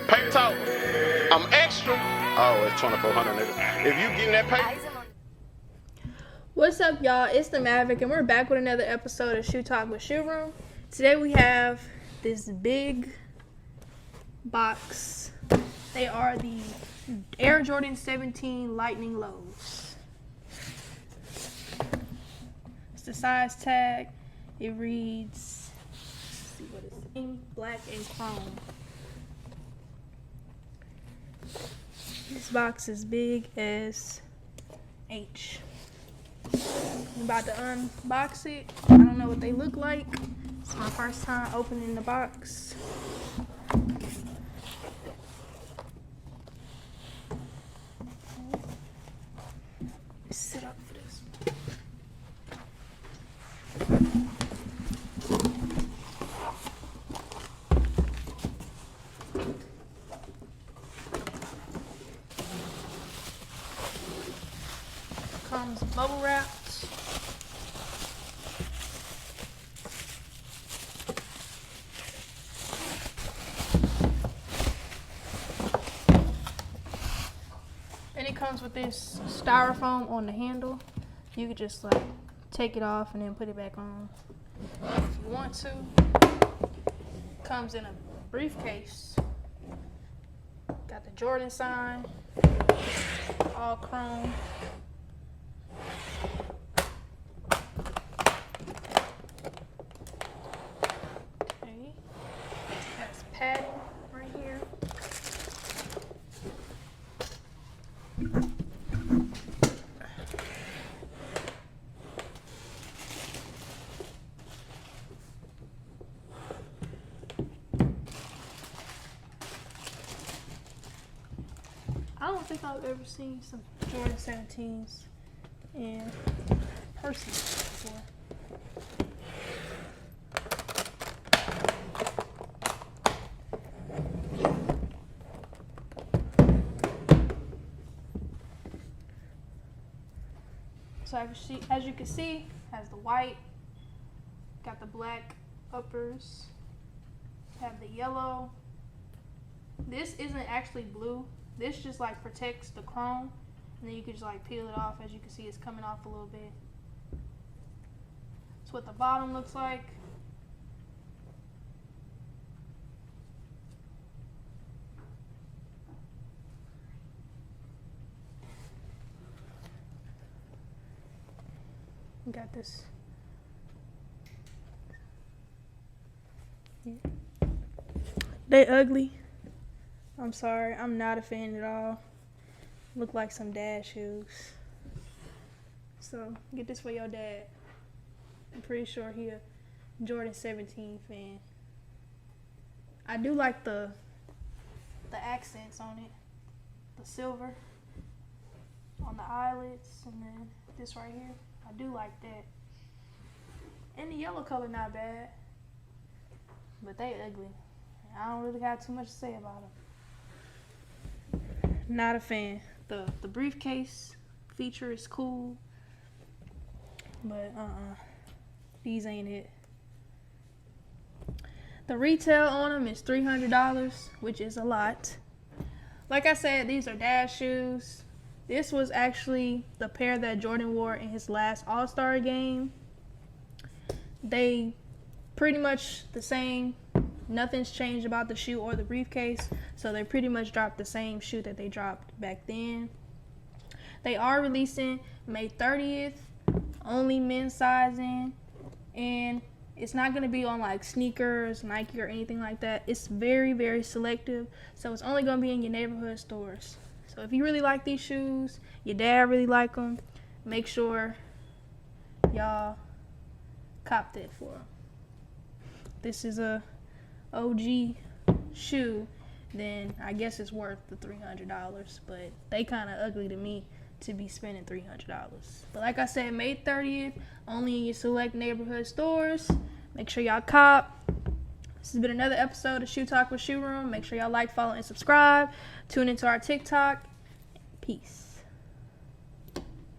Paper talk. I'm extra. Oh, it's 2400, nigga. If you getting that paper. What's up, y'all? It's the Maverick, and we're back with another episode of Shoe Talk with Shoe Room. Today we have this big box. They are the Air Jordan 17 Lightning Lows. It's the size tag. It reads, let's see what it's in, black and chrome. This box is big as H. I'm about to unbox it. I don't know what they look like. It's my first time opening the box. Sit up for this. Comes bubble wrapped. And it comes with this styrofoam on the handle. You could just like take it off and then put it back on if you want to. Comes in a briefcase. Got the Jordan sign, all chrome. Okay, that's padding right here. I don't think I've ever seen some Jordan 17s in person before. So as you can see, has the white, got the black uppers, have the yellow. This isn't actually blue. This just like protects the chrome, and then you can just like peel it off. As you can see, it's coming off a little bit. That's what the bottom looks like. Got this. Yeah. They ugly. I'm sorry, I'm not a fan at all. Look like some dad shoes. So get this for your dad. I'm pretty sure he a Jordan 17 fan. I do like the accents on it. The silver on the eyelets, and then this right here. I do like that. And the yellow color not bad. But they ugly. I don't really got too much to say about them. Not a fan. The briefcase feature is cool, but these ain't it. The retail on them is $300, which is a lot. Like I said, these are dad shoes. This was actually the pair that Jordan wore in his last All-Star game. They pretty much the same. Nothing's changed about the shoe or the briefcase, so they pretty much dropped the same shoe that they dropped back then. They are releasing May 30th, only men's sizing, and it's not going to be on like sneakers, Nike, or anything like that. It's very, very selective, so it's only going to be in your neighborhood stores. So if you really like these shoes, your dad really like them, make sure y'all cop that for them. This is a OG shoe, then I guess it's worth the $300, but they kind of ugly to me to be spending $300. But like I said, May 30th, only in your select neighborhood stores. Make sure y'all cop. This has been another episode of Shoe Talk with Shoe Room. Make sure y'all like, follow, and subscribe. Tune into our TikTok. Peace.